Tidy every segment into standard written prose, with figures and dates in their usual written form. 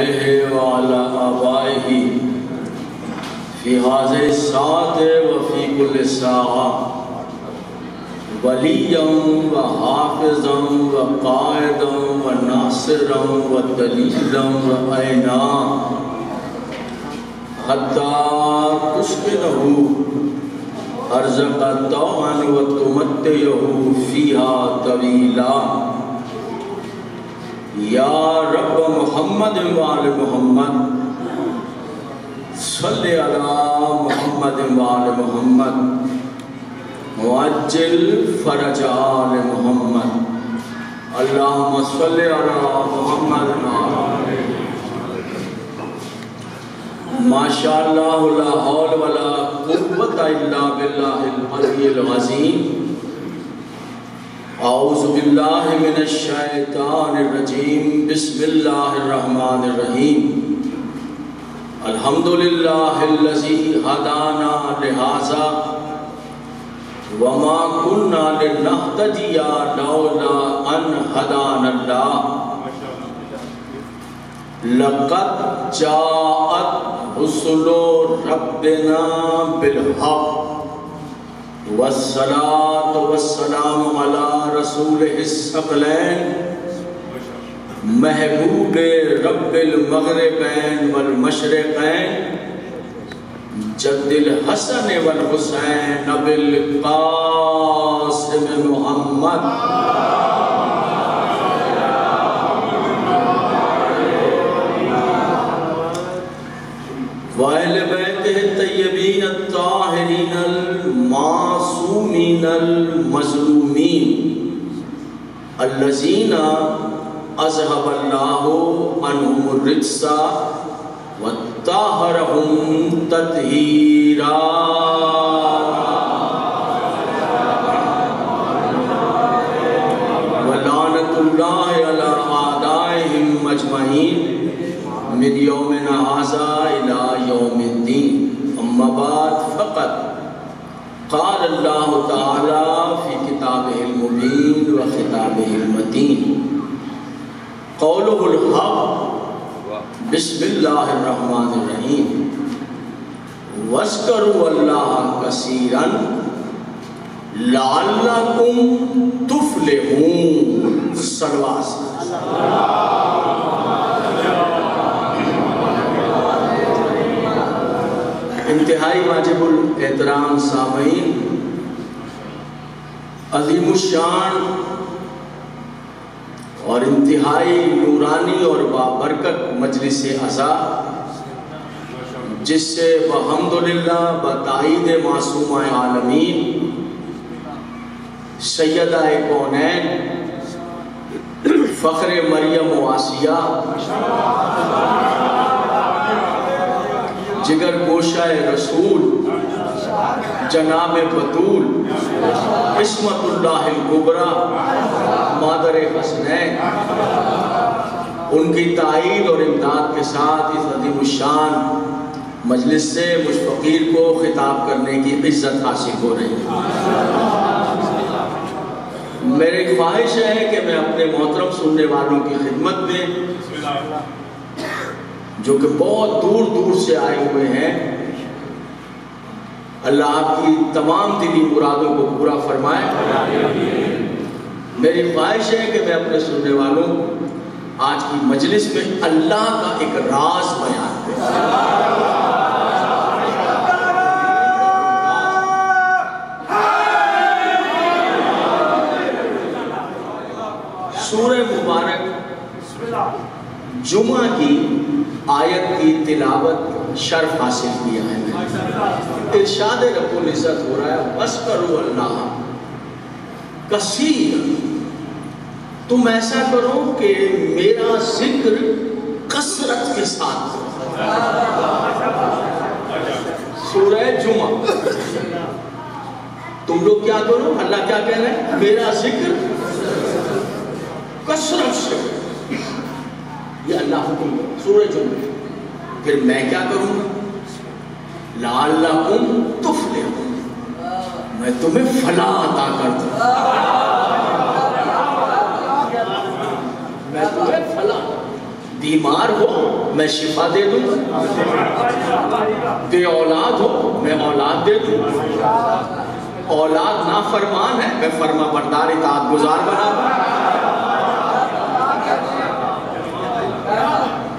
علیہ وعلی آبائہ فی هذه الساعة وفی کل ساعة ولیاً وحافظاً وقائداً وناصراً ودلیلاً وعینا حتی تسکنہ ارزق طوعاً وتمتعہ فیہا طویلا یا رب محمد وآل محمد صلی علی محمد وآل محمد معجل فرج آل محمد اللہم صلی علی محمد ماشاءاللہ لا حول ولا قوة الا باللہ العلی العظیم اعوذ باللہ من الشیطان الرجیم بسم اللہ الرحمن الرحیم الحمدللہ الذی ہدانا لہذا وما كنا لنهتدي لولا ان هدانا الله لقد جاءت رسل ربنا بالحق والصلاة والسلام على رسوله الثقلين محبوب رب المغربین والمشرقین جد الحسن والحسین بالقاسم محمد وآل بیتہ الطیبین الطاہرین المعصومین المظلومین الذین اذهب اللہ عنہم الرجس وطہرہم تطہیرا ولعنت اللہ علی اعدائہم اجمعین من یومنا ھذا الی یوم الدین اما بعد فقط قال اللہ تعالی فی کتابہ المبین و خطابہ المتین قولہ الحق بسم اللہ الرحمن الرحیم وَاذْكُرُوا اللَّهَ كَثِيرًا لَعَلَّكُمْ تُفْلِحُونَ صلوات انتہائی واجب الاحترام سامعین، عظیم الشان اور انتہائی نورانی اور بابرکت مجلس عزا جس سے بحمدللہ بتائید معصومہ عالمین سیدہ کونین فخر مریم و آسیہ جگر گوشہ رسول جناب بطول عصمت اللہ الکبریٰ مادر حسنین ان کی تائید اور امداد کے ساتھ اس عظیم الشان مجلس سے مجھ فقیر کو خطاب کرنے کی عزت حاصل ہو رہی ہے۔ میری خواہش ہے کہ میں اپنے محترم سننے والوں کی خدمت میں جو کہ بہت دور دور سے آئے ہوئے ہیں، اللہ آپ کی تمام دلی مرادوں کو پورا فرمائے۔ میری خواہش ہے کہ میں اپنے سننے والوں آج کی مجلس میں اللہ کا ایک راز بیان کروں۔ سورہ مبارک جمعہ کی آیت کی تلاوت شرف حاصل کیا ہے۔ ارشاد رب العزت ہو رہا ہے وَاذْكُرُوا اللَّهَ كَثِيرًا، تم ایسا کرو کہ میرا ذکر کثرت کے ساتھ کرو۔ سورہ جمعہ تم لوگ کیا کرو؟ اللہ کیا کہہ رہے ہیں؟ میرا ذکر کثرت سے، یہ اللہ حکم ہے سورہ جمعہ۔ پھر میں کیا کروں گا؟ لعلکم تفلحون، میں تمہیں فلاح عطا کر دوں، میں تمہیں فلاح۔ بیمار ہو میں شفا دے دوں، بے اولاد ہو میں اولاد دے دوں، اولاد نافرمان ہے میں فرما بردار اطاعت گزار بنا دوں،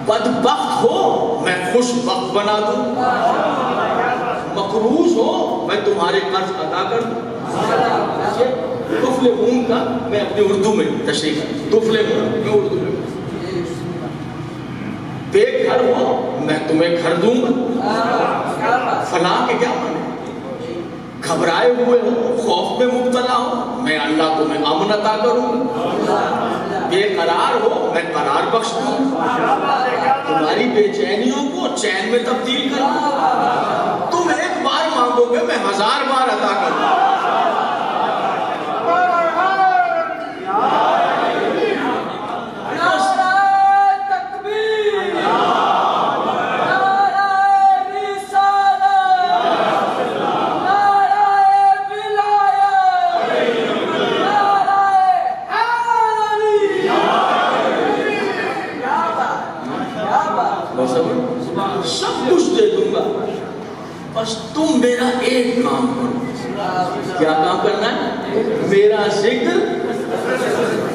بدبخت ہو میں خوش بخت بنا دوں، مقروض ہو میں تمہارے قرض ادا کر دوں۔ تفلحون کا میں اپنی اردو میں تشریح کروں، تفلحون میں اردو میں، بے گھر ہو میں تمہیں گھر دوں گا۔ فلاح کے کیا معنی؟ گھبرائے ہوئے ہو، خوف میں مبتلا ہو میں اللہ تمہیں امن عطا کروں گا۔ بے قرار ہو میں قرار بخش دوں گا، تمہاری بے چینیوں کو چین میں تبدیل کروں گا، تم ایک بار مانگو گے میں 1000 بار عطا کروں گا۔ سب کچھ دے دوں گا، بس تم میرا ایک کام کرو۔ کیا کام کرنا ہے؟ میرا ذکر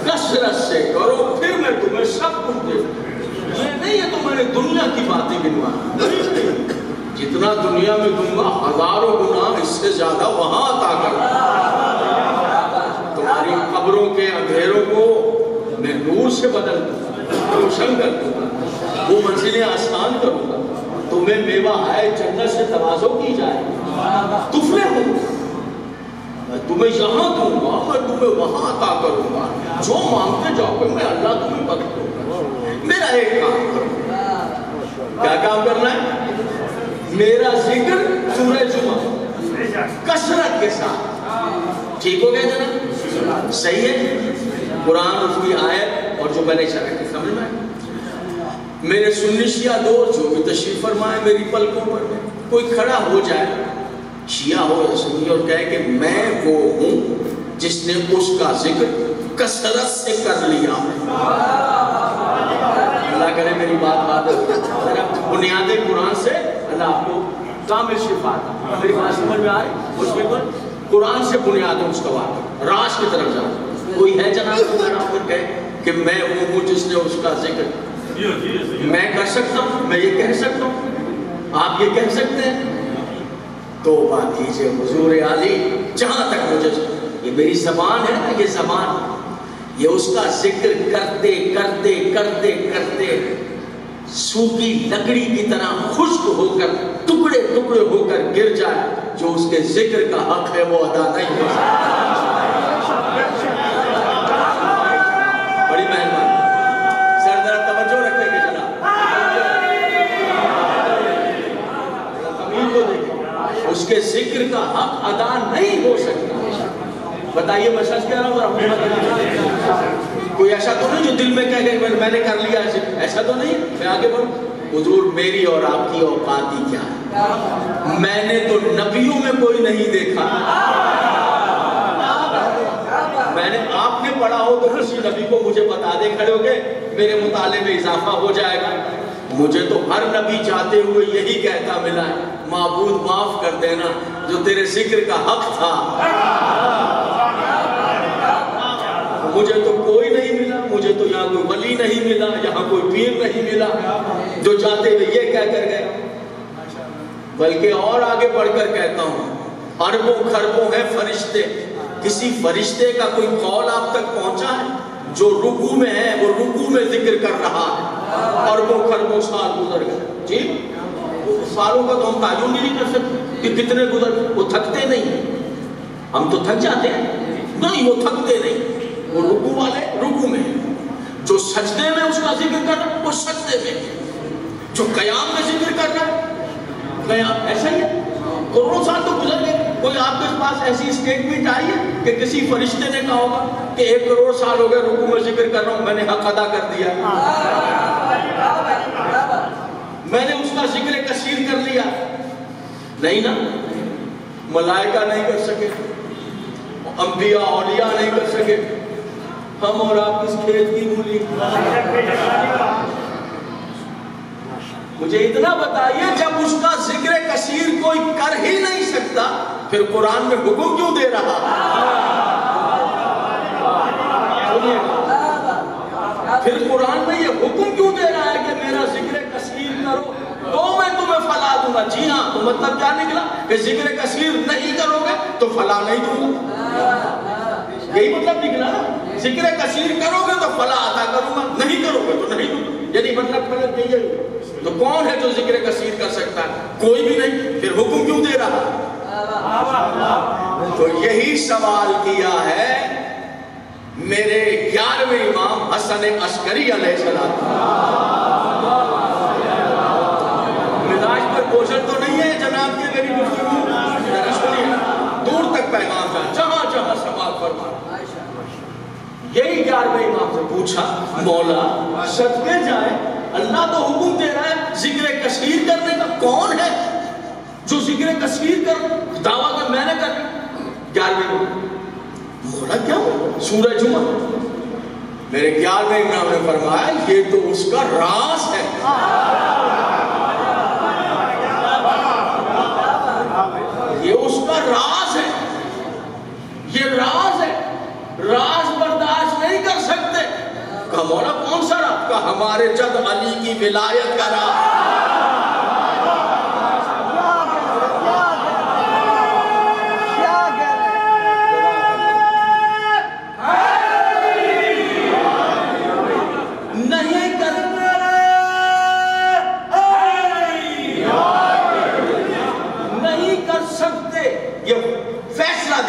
کثرت سے کرو، پھر میں تمہیں سب کچھ دے دوں۔ یہ نہیں ہے تو میں نے دنیا کی باتیں گنوا، جتنا دنیا میں دوں گا 1000 گنا اس سے زیادہ وہاں عطا کروں۔ تمہاری قبروں کے اندھیروں کو میں نور سے بدل دوں گا، روشن کر دوں گا، وہ منزلیں آسان کروں گا، تمہیں میوہ آئے جنت سے تواضع کی جائے، تفلحون میں تمہیں یہاں دوں گا، میں تمہیں وہاں عطا کروں گا، جو مانگتے جاؤ گے میں اللہ تمہیں بخش دوں گا۔ میرا ایک کام کرو، کیا کام کرنا ہے؟ میرا ذکر سورہ جمعہ کثرت کے ساتھ، ٹھیک ہو گیا جناب؟ صحیح ہے؟ قرآن اس کی آیت اور جو میں نے شرح کی سمجھ میں میرے سنی شیعہ دوست جو بھی تشریف فرمائے میری پلکوں پر میں کوئی کھڑا ہو جائے شیعہ ہو یا سنی اور کہے کہ میں وہ ہوں جس نے اس کا ذکر کثرت سے کر لیا۔ اللہ کرے میری بات بنیاد قرآن سے اللہ آپ کو کامل شفا عطا۔ میری بات سمجھ میں آئے؟ اس میں قرآن سے بنیاد اس کا واقع راز کی طرف جاتا۔ کوئی ہے جناب پر کہے کہ میں وہ ہوں جس نے اس کا ذکر میں کر سکتا ہوں، میں یہ کہہ سکتا ہوں، آپ یہ کہہ سکتے ہیں؟ توبہ کیجئے حضور عالی، جہاں تک مجھے یہ میری زبان ہے نا، یہ زبان یہ اس کا ذکر کرتے کرتے کرتے کرتے سوکھی لکڑی کی طرح خشک ہو کر ٹکڑے ٹکڑے ہو کر گر جائے، جو اس کے ذکر کا حق ہے وہ ادا نہیں ہو سکتا۔ بڑی مہربانی، سر ذرا توجہ رکھیں گے جناب، کو دیکھیں اس کے ذکر کا حق ادا نہیں ہو سکتا۔ بتائیے میں سچ کہہ رہا ہوں، کوئی ایسا تو نہیں جو دل میں کہہ گئے میں نے کر لیا، ایسا تو نہیں۔ میں آگے بڑھوں، حضور میری اور آپ کی اوقات ہی کیا ہے؟ میں نے تو نبیوں میں کوئی نہیں دیکھا، میں نے آپ نے پڑھا ہو تو کسی نبی کو مجھے بتا دے کھڑے ہو گئے میرے مطالعے میں اضافہ ہو جائے گا۔ مجھے تو ہر نبی جاتے ہوئے یہی کہتا ملا ہے، معبود معاف کر دینا جو تیرے ذکر کا حق تھا۔ مجھے تو کوئی نہیں ملا، مجھے تو یہاں کوئی ولی نہیں ملا، یہاں کوئی پیر نہیں ملا جو جاتے ہوئے یہ کہہ کر گئے، بلکہ اور آگے بڑھ کر کہتا ہوں اربوں خربوں ہیں فرشتے، کسی فرشتے کا کوئی قول آپ تک پہنچا ہے؟ جو رکوع میں ہے وہ رکوع میں ذکر کر رہا ہے، اربوں خربوں سال گزر گئے، جی سالوں کا تو ہم تعین نہیں کر سکتے کہ کتنے گزر گئے، وہ تھکتے نہیں، ہم تو تھک جاتے ہیں، نہیں وہ تھکتے نہیں، وہ رکوع والے رکوع میں، جو سجدے میں اس کا ذکر کر رہا ہے وہ سجدے میں، جو قیام میں ذکر کر رہا ہے قیام، ایسا ہی ہے۔ کروڑوں سال تو گزر گئے، کوئی آپ کے پاس ایسی اسٹیٹمنٹ آئی ہے کہ کسی فرشتے نے کہا ہوگا کہ 1 کروڑ سال ہو گئے رکوع میں ذکر کر رہا ہوں، میں نے حق ادا کر دیا، میں نے اس کا ذکر کثیر کر لیا؟ نہیں نا، ملائکہ نہیں کر سکے، انبیاء اولیاء نہیں کر سکے، ہم اور آپ کس کھیت کی مولی؟ مجھے اتنا بتائیے جب اس کا ذکر کثیر کوئی کر ہی نہیں سکتا پھر قرآن میں حکم کیوں دے رہا؟ پھر قرآن میں یہ حکم کیوں دے رہا ہے کہ میرا ذکر کثیر کرو تو میں تمہیں فلاح دوں گا؟ جی ہاں، تو مطلب کیا نکلا کہ ذکر کثیر نہیں کرو گے تو فلاح نہیں دوں گا، یہی مطلب نکلا نا۔ ذکر کثیر کرو گے تو فلاح عطا کروں گا، نہیں کرو گے تو نہیں دوں گا، یعنی مطلب غلط نہیں ہے۔ تو کون ہے جو ذکر کثیر کر سکتا ہے؟ کوئی بھی نہیں، پھر حکم کیوں دے رہا؟ تو یہی سوال کیا ہے میرے 11ویں امام حسن عسکری علیہ السلام۔ مزاج پر بوجھل تو نہیں ہے جناب کی میری گفتگو؟ دور تک پیغام جائے، جہاں جہاں سماعت فرما۔ یہی 11ویں امام سے پوچھا، مولا صدقے جائے اللہ تو حکم دے رہا ہے ذکر کثیر کرنے کا، کون ہے جو ذکر کثیر کر دعویٰ کہ میں نے کر؟ 11ویں مولا کیا سورہ جمعہ؟ میرے 11ویں امام نے فرمایا یہ تو اس کا راز ہے۔ یہ اس کا راز ہے، یہ راز ہے، راز برداشت نہیں کر سکتے۔ کہا مولا کون سا راز؟ کہا ہمارے جد علی کی ولایت کا راز۔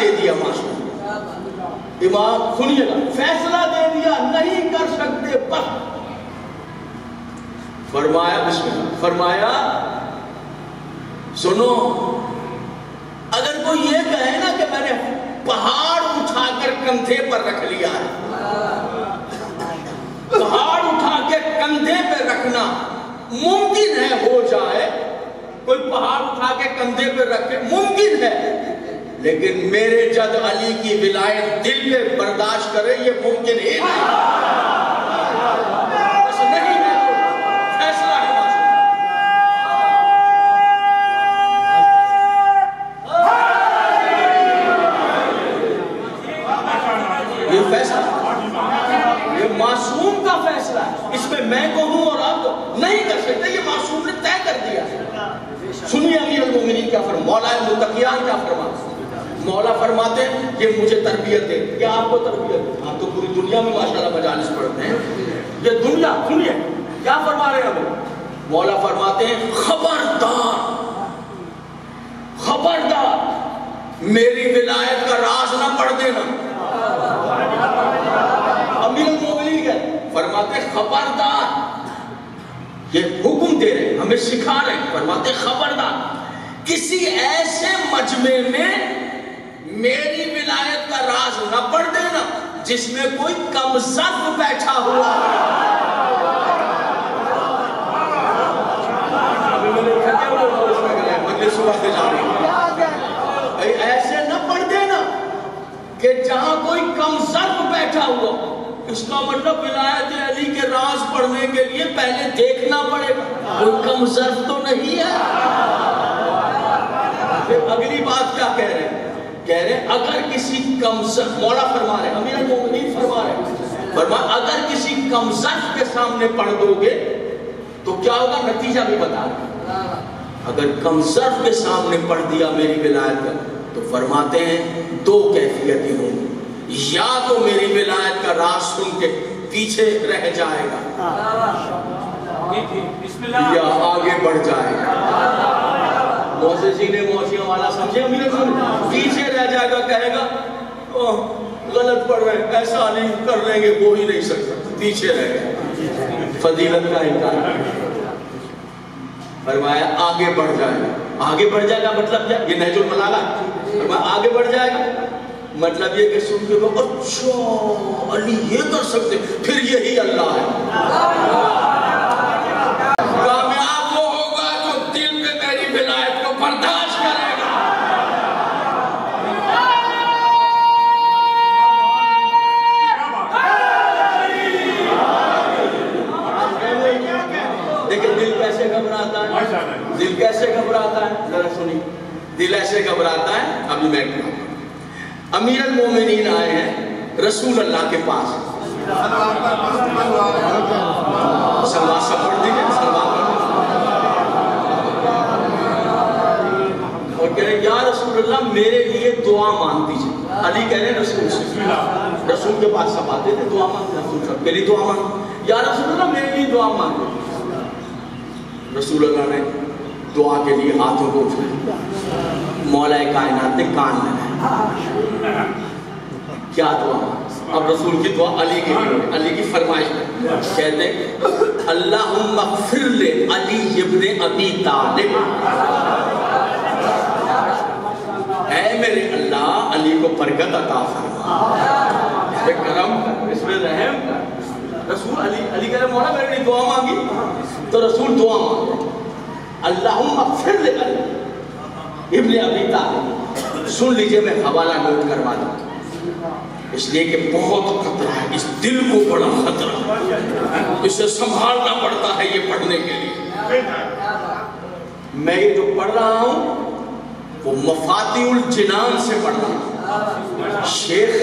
دے دیا معصوم امام، سنیے گا، فیصلہ دے دیا نہیں کر سکتے پر فرمایا بسم اللہ، فرمایا سنو اگر کوئی یہ کہے نا کہ میں نے پہاڑ اٹھا کر کندھے پر رکھ لیا ہے، پہاڑ اٹھا کے کندھے پہ رکھنا ممکن ہے، ہو جائے کوئی پہاڑ اٹھا کے کندھے پہ رکھے ممکن ہے، لیکن میرے جد علی کی ولایت دل میں برداشت کرے یہ ممکن ہی نہیں۔ ایسا نہیں ہے، فیصلہ ہے یہ فیصلہ، یہ معصوم کا فیصلہ ہے، اس میں میں کہوں اور آپ کو نہیں کر سکتے، یہ معصوم نے طے کر دیا۔ سنیے امیر المومنین کیا فرماتے، مولا متقیان کیا فرماتے؟ مولا فرماتے ہیں یہ مجھے تربیت ہے، کیا آپ کو تربیت؟ آپ تو پوری دنیا میں ماشاءاللہ مجالس پڑھتے ہیں، یہ دنیا سنیے کیا فرما رہے ہیں مولا فرماتے ہیں خبردار خبردار میری ولایت کا راز نہ پڑھ دینا۔ امیر المومنین کیا فرماتے ہیں خبردار، یہ حکم دے رہے ہیں ہمیں سکھا رہے ہیں، فرماتے ہیں خبردار کسی ایسے مجمع میں میری ولایت کا راز نہ پڑھ دینا جس میں کوئی کم ظرف بیٹھا ہوا ایسے نہ پڑھ دینا کہ جہاں کوئی کم ظرف بیٹھا ہوا، اس کا مطلب ولایت علی کے راز پڑھنے کے لیے پہلے دیکھنا پڑے گا کوئی کم ظرف تو نہیں ہے۔ پھر اگلی بات کیا کہہ رہے ہیں؟ کہہ رہے ہیں اگر کسی کم ظرف، مولا فرما رہے ہیں، امیر المومنین فرما رہے ہیں، فرمایا اگر کسی کم ظرف کے سامنے پڑھ دو گے تو کیا ہوگا، نتیجہ بھی بتا رہے ہیں۔ اگر کم ظرف کے سامنے پڑھ دیا میری ولایت کا تو فرماتے ہیں دو کیفیتیں ہوں، یا تو میری ولایت کا راز سن کے پیچھے رہ جائے گا یا آگے بڑھ جائے گا۔ موسیقی نے موسیقی والا سمجھے امیر پیچھے رہ جائے گا، کہے گا غلط پڑھ رہے، ایسا نہیں کر لیں گے، وہ ہی نہیں سکتا، پیچھے رہ گئے، فضیلت کا انکار۔ فرمایا آگے بڑھ جائے گا، آگے بڑھ جائے گا مطلب کیا؟ یہ نہج البلاغہ، فرمایا آگے بڑھ جائے گا مطلب یہ کہ سن کے وہ اچھا علی یہ کر سکتے، پھر یہی اللہ ہے۔ کامیاب وہ ہوگا جو دل میں میری ولایت کو برداشت کرے گا۔ لیکن دل کیسے گھبراتا ہے؟ دل کیسے گھبراتا ہے؟ ذرا سنی، دل ایسے گھبراتا ہے. ابھی میں امیر المومنین آئے ہیں رسول اللہ کے پاس. سلوات سب پڑھ دیجئے، سلوات پڑھ دیجئے. اور کہہ رہے ہیں یا رسول اللہ میرے لیے دعا مانگ دیجئے. علی کہہ رہے ہیں رسول سے، رسول کے پاس سب آتے تھے دعا مانگتے، رسول سب کے لیے دعا مانگ. یا رسول اللہ میرے لیے دعا مانگ. رسول اللہ نے دعا کے لیے ہاتھوں کو اٹھایا. مولا کائنات نے کان لگائے. کیا دعا؟ اب رسول کی دعا علی کے لیے، علی کی فرمائش ہے. کہتے ہیں اللہم اغفر لے علی ابن ابی طالب. اے میرے اللہ علی کو برکت عطا فرما، اس پہ کرم کر، اس پہ رحم کر. رسول علی کہہ رہے مولا میرے لیے دعا مانگی. تو رسول دعا مانگے اللہم اغفر لے علی ابن ابی طالب. سن لیجئے میں حوالہ نوٹ کروا دوں، اس لیے کہ بہت خطرہ ہے، اس دل کو بڑا خطرہ، اسے سنبھالنا پڑتا ہے یہ پڑھنے کے لیے. میں یہ جو پڑھ رہا ہوں وہ مفاتیح الجنان سے پڑھ رہا ہوں. شیخ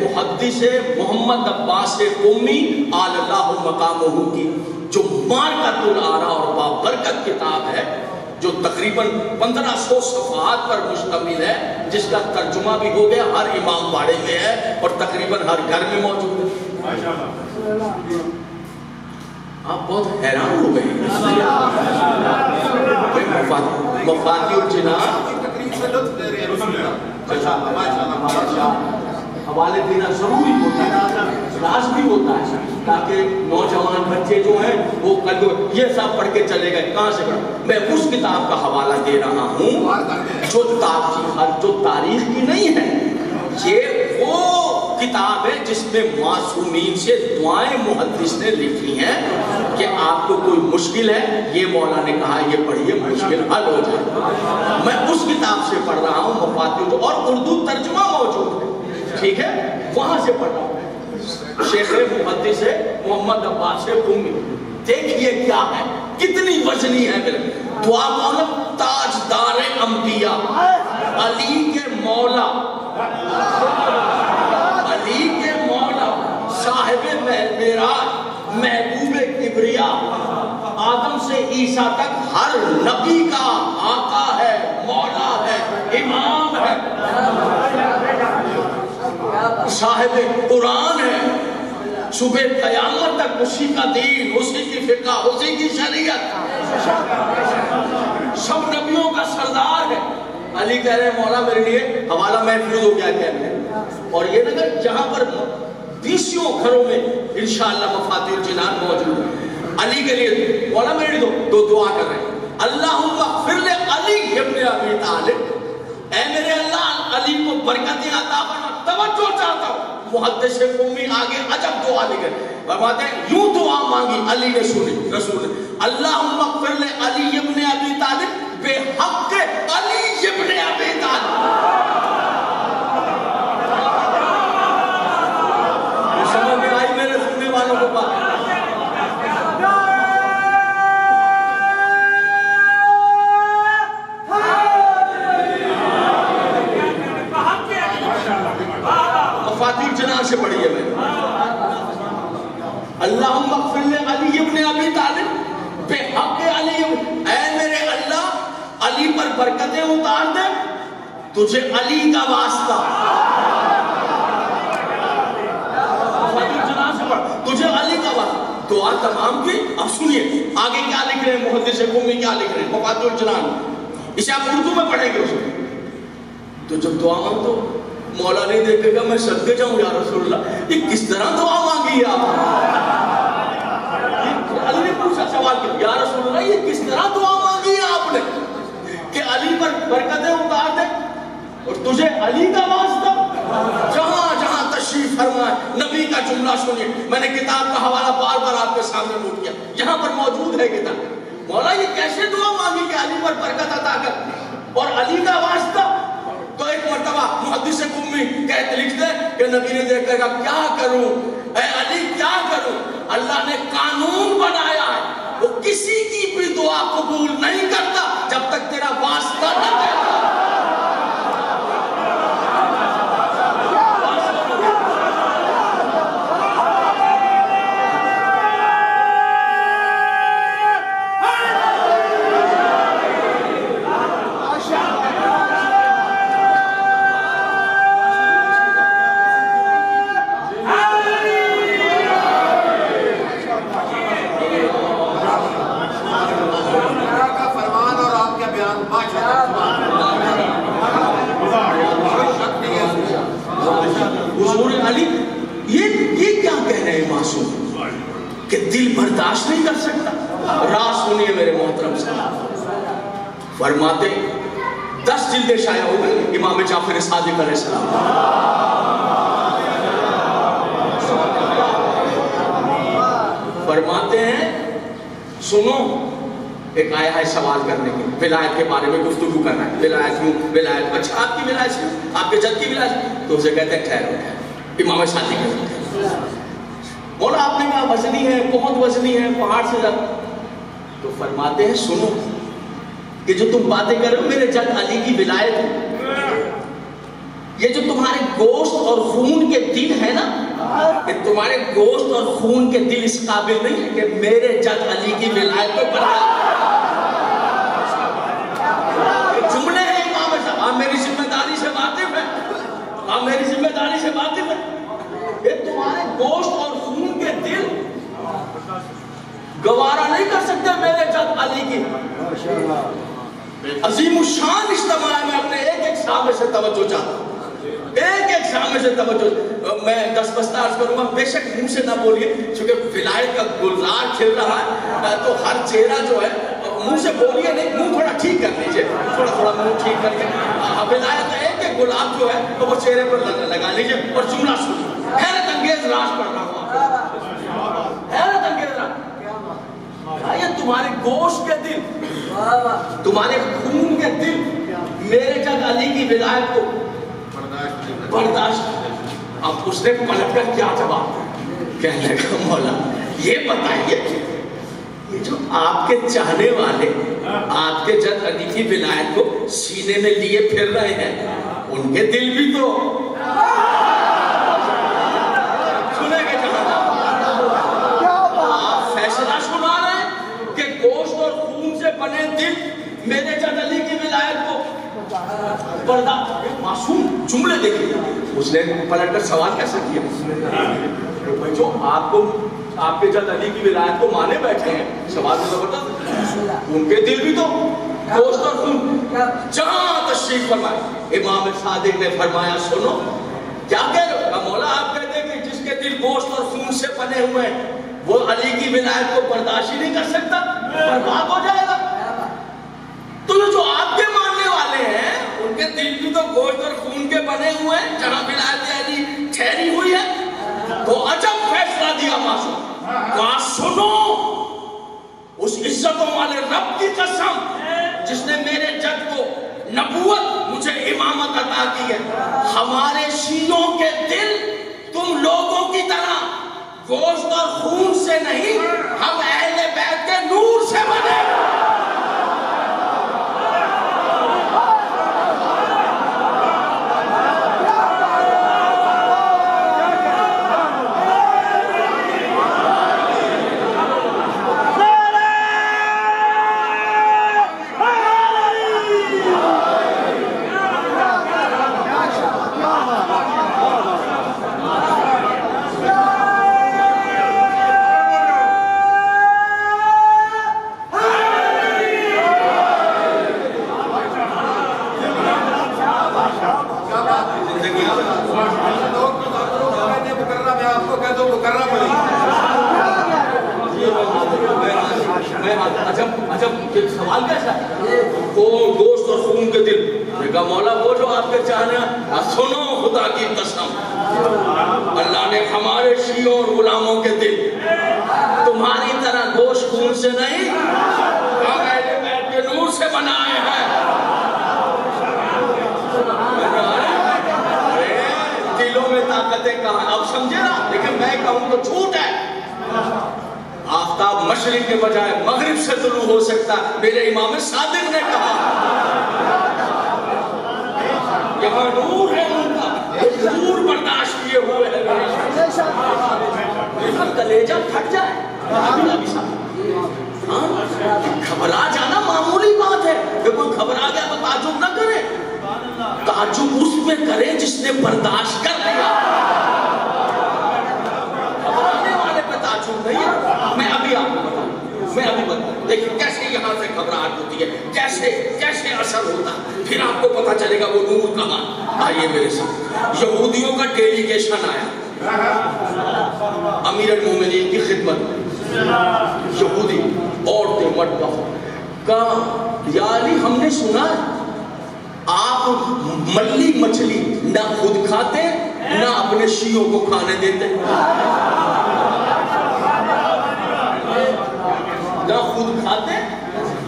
محدث محمد عباس قمی آل اللہ مقامہ کی جو مارکۃ الآراء اور بابرکت کتاب ہے، جو تقریباً 1500 صفحات پر مشتمل ہے، جس کا ترجمہ بھی ہو گیا، ہر امام باڑے میں ہے اور تقریباً ہر گھر میں موجود ہے. آپ بہت حیران ہو گئے. مفاتیح الجنان حوالے دینا ضروری ہوتا ہے، لازمی ہوتا ہے، تاکہ نوجوان بچے جو ہیں وہ کل یہ سب پڑھ کے چلے گئے. کہاں سے پڑھ؟ میں اس کتاب کا حوالہ دے رہا ہوں جو تاریخ کی نہیں ہے. یہ وہ کتاب ہے جس میں معصومین سے دعائیں محدث نے لکھی ہیں کہ آپ کو کوئی مشکل ہے، یہ مولا نے کہا یہ پڑھیے مشکل حل ہو جائے. میں اس کتاب سے پڑھ رہا ہوں مفاتیح، اور اردو ترجمہ موجود ہے، ٹھیک ہے، وہاں سے پڑھ رہا ہوں. شیخ محدث محمد عباس قمی. دیکھیے کیا ہے، کتنی وزنی ہے. میرے دعا مولا تاجدار انبیاء علی کے مولا، علی کے مولا صاحب معراج محبوب کبریا، آدم سے عیسیٰ تک ہر نبی کا آقا ہے، مولا ہے، امام ہے، صاحب قرآن ہے. صبح قیامت تک اسی کا دین، اسی کی فقہ، اسی کی شریعت، سب نبیوں کا سردار ہے. علی کہہ رہے ہیں مولا میرے لیے حوالہ محفوظ ہو گیا کہہ رہے ہیں. اور یہ نگر جہاں پر 20 گھروں میں انشاءاللہ مفاتیح الجنان موجود ہے. علی کے لیے مولا میرے لیے دو دعا کر رہے ہیں اللہم اغفر لے علی ابن ابی طالب. اے میرے اللہ علی کو برکتیں عطا فرما. توجہ چاہتا ہوں، محدث قمی آگے عجب دعا لکھ رہے ہیں، فرماتے ہیں یوں دعا مانگی. علی نے سنی رسول نے اللہم اغفر لے علی ابن ابی طالب بے حق علی ابن ابی طالب. سمجھ میں آئی میرے سننے والوں کو بات؟ مفاتیح الجنان سے پڑھیے میں اللہم اغفر لے علی ابن ابی طالب بے حق علی. اے میرے اللہ علی پر برکتیں اتار دے، تجھے علی کا واسطہ. مفاتیح الجنان سے پڑھ، تجھے علی کا واسطہ. دعا تمام کی. اب سنیے آگے کیا لکھ رہے ہیں محدث قمی، کیا لکھ رہے ہیں مفاتیح الجنان. اسے آپ اردو میں پڑھیں گے. اسے تو جب دعا مانگو مولا نہیں دیکھے گا میں صدقے جاؤں یا رسول اللہ یہ کس طرح دعا مانگی ہے آپ؟ علی نے پوچھا سوال کیا یا رسول اللہ یہ کس طرح دعا مانگی ہے آپ نے کہ علی پر برکتیں اتار دے اور تجھے علی کا واسطہ. جہاں جہاں تشریف فرمائے نبی کا جملہ سنیے. میں نے کتاب کا حوالہ بار بار آپ کے سامنے نوٹ کیا، یہاں پر موجود ہے کتاب. مولا یہ کیسے دعا مانگی کہ علی پر برکت عطا کر اور علی کا واسطہ؟ تو ایک مرتبہ محدث قمی کہتے لکھتے کہ نبی نے دیکھ کر کہا کیا کروں اے علی کیا کروں؟ اللہ نے قانون بنایا ہے وہ کسی کی بھی دعا قبول نہیں کرتا جب تک تیرا واسطہ نہ دیتا. کہ دل برداشت نہیں کر سکتا. راز سنیے میرے محترم صاحب. فرماتے 10 جلدیں شائع ہو گئی امام جعفر صادق علیہ السلام. فرماتے ہیں سنو ایک آیا ہے سوال کرنے کے ولایت کے بارے میں گفتگو کر رہا ہے. ولایت کیوں؟ ولایت اچھا آپ کی ولایت سے آپ کے جد کی ولایت تو اسے کہتے ہیں ٹھہرو. امام صادق کہتے ہیں مولا آپ نے کہا وزنی ہے بہت وزنی ہے پہاڑ سے زیادہ. تو فرماتے ہیں سنو کہ جو تم باتیں کر رہے ہو میرے جد علی کی ولایت ہے. یہ جو تمہارے گوشت اور خون کے دل ہے نا کہ تمہارے گوشت اور خون کے دل اس قابل نہیں ہے کہ میرے جد علی کی ولایت کو بڑھائے. جملے ہیں امام صاحب. آپ میری ذمہ داری سے واقف ہیں. آپ میری ذمہ داری سے واقف ہیں. یہ تمہارے گوشت اور خون کے دل گوارا نہیں کر سکتے میرے جد علی کی. عظیم الشان اجتماع ہے. میں اپنے ایک ایک سامنے سے توجہ چاہتا ہوں. ایک ایک سامنے سے توجہ. میں 10 بستہ عرض کروں گا بے شک منہ سے نہ بولیے چونکہ ولایت کا گلزار کھل رہا ہے تو ہر چہرہ جو ہے منہ سے بولیے نہیں. منہ تھوڑا ٹھیک کر لیجئے. تھوڑا منہ ٹھیک کر کے ولایت کا ایک ایک گلاب جو ہے تو وہ چہرے پر لگا لیجئے اور جملہ سنیے. حیرت انگیز راز پڑھ رہا ہوں. حیرت انگیز راز. یہ تمہارے گوشت کے دل تمہارے خون کے دل میرے جد علی کی ولایت کو برداشت. اب اس نے پلٹ کر کیا جواب کہنے لگا مولا یہ بتائیے یہ جو آپ کے چاہنے والے آپ کے جد علی کی ولایت کو سینے میں لیے پھر رہے ہیں ان کے دل بھی تو سنے گے جہاں آپ فیصلہ سنا رہے ہیں کہ گوشت اور خون سے بنے دل میرے جد علی کی ولایت کو برداشت. معصوم جملے دیکھیے. اس نے پلٹ کر سوال کیسا کیا جو آپ کو آپ کے جد علی کی ولایت کو مانے بیٹھے ہیں. سوال تو زبردست. ان کے دل بھی تو گوشت اور خون. جہاں تشریف فرمائے امام صادق نے فرمایا سنو کیا کہہ رہے ہو؟ مولا آپ کہتے ہیں کہ جس کے دل گوشت اور خون سے بنے ہوئے ہیں وہ علی کی ولایت کو برداشت ہی نہیں کر سکتا برباد ہو جائے گا. تو جو آپ کے ماننے والے ہیں ان کے دل بھی تو گوشت اور خون کے بنے ہوئے ہیں جہاں ولایت علی ٹھہری ہوئی ہے. تو عجب فیصلہ دیا معصوم. کہا سنو اس عزتوں والے رب کی قسم جس نے میرے جد کو نبوت مجھے امامت عطا کی ہے ہمارے شیعوں کے دل تم لوگوں کی طرح گوشت اور خون سے نہیں ہم اہل بیت کے نور سے بنے. سوال کیسا ہے گوشت اور خون کے دل. میں کہا مولا وہ جو آپ کے چاہنے ہیں سنو خدا کی قسم اللہ نے ہمارے شیعوں اور غلاموں کے دل تمہاری طرح گوشت خون سے نہیں ہم اہل بیت کے نور سے بنائے ہیں. دلوں میں طاقتیں کہاں اب سمجھے نا لیکن میں کہوں تو جھوٹ ہے. آفتاب مشرق کے بجائے مغرب سے طلوع ہو سکتا ہے. میرے امام صادق نے کہا یہاں نور ہے ان کا، نور برداشت کیے ہوئے ہے. کلیجہ پھٹ جائے. گھبرا جانا معمولی بات ہے کہ کوئی گھبرا گیا تو تعجب نہ کرے. تعجب اس میں کرے جس نے برداشت کر لیا. گھبرانے والے پہ تعجب نہیں ہے. میں ابھی آپ کو بتاؤں، دیکھیں کیسے یہاں سے گھبراہٹ ہوتی ہے، کیسے اثر ہوتا ہے. پھر آپ کو پتا چلے گا وہ نور کہاں. آئیے میرے ساتھ. یہودیوں کا ڈیلیگیشن آیا امیر المومنین کی خدمت میں. یہودی عورتیں مرد کہا یا علی ہم نے سنا ہے آپ ملی مچھلی نہ خود کھاتے نہ اپنے شیعوں کو کھانے دیتے. نہ خود کھاتے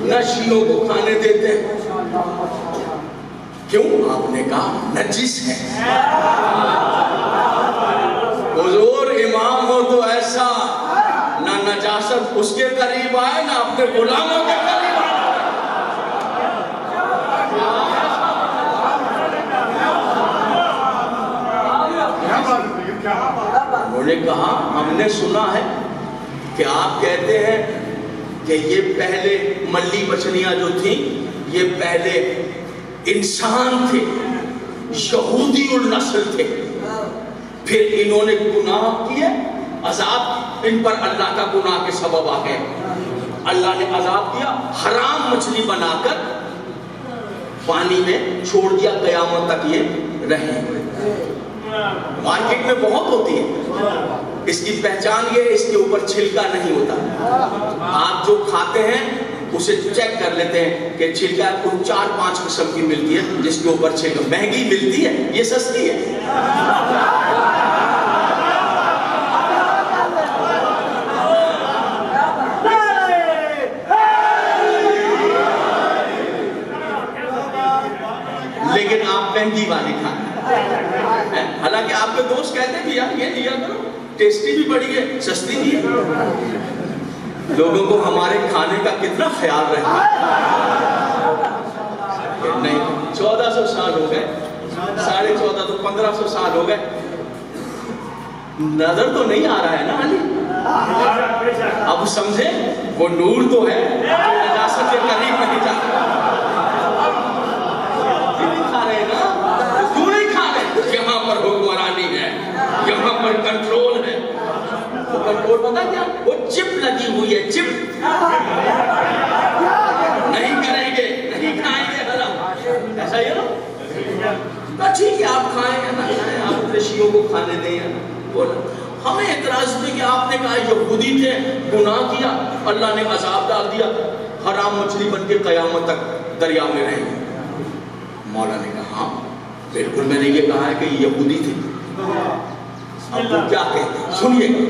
نہ شیعوں کو کھانے دیتے. کیوں؟ آپ نے کہا نجس ہے. حضور امام ہو تو ایسا نہ نجاست اس کے قریب آئے نہ اپنے غلاموں کے قریب آئے. انہوں نے کہا ہم نے سنا ہے کہ آپ کہتے ہیں کہ یہ پہلے ملی مچھلیاں جو تھیں یہ پہلے انسان تھے، یہودی النسل تھے. پھر انہوں نے گناہ کیے، عذاب ان پر اللہ کا گناہ کے سبب آ گئے. اللہ نے عذاب کیا، حرام مچھلی بنا کر پانی میں چھوڑ دیا، قیامت تک یہ رہے. مارکیٹ میں بہت ہوتی ہے. اس کی پہچان یہ اس کے اوپر چھلکا نہیں ہوتا. آپ جو کھاتے ہیں اسے چیک کر لیتے ہیں کہ چھلکا کچھ 4-5 قسم کی ملتی ہے جس کے اوپر چھلکا. مہنگی ملتی ہے، یہ سستی ہے. لیکن آپ مہنگی والی کھاتے ہیں. حالانکہ آپ کے دوست کہتے ہیں کہ یار یہ لیا کرو، ٹیسٹی بھی بڑی ہے، سستی بھی ہے. لوگوں کو ہمارے کھانے کا کتنا خیال رہتا ہے. نہیں 1400 سال ہو گئے، 14.5 تو 1500 سال ہو گئے. نظر تو نہیں آ رہا ہے نا علی. اب سمجھے وہ نور تو ہے، نجاست کے قریب نہیں جاتا. یہاں پر حکمرانی ہے، یہاں پر کنٹرول ہے. وہ کنٹرول پتا کیا؟ وہ چپ لگی ہوئی ہے. چپ نہیں کریں گے، نہیں کھائیں گے حرام. ایسا ہی ہے نا. ٹھیک ہے آپ کھائیں یا نہ کھائیں، آپ اپنے شیعوں کو کھانے دیں یا نہ. ہمیں اعتراض نہیں کہ آپ نے کہا یہودی تھے، گناہ کیا، اللہ نے عذاب ڈال دیا، حرام مچھلی بن کے قیامت تک دریا میں رہیں گے. مولا نے کہا ہاں بالکل میں نے یہ کہا ہے کہ یہودی تھے. اب وہ کیا کہتے ہیں سنیے گا.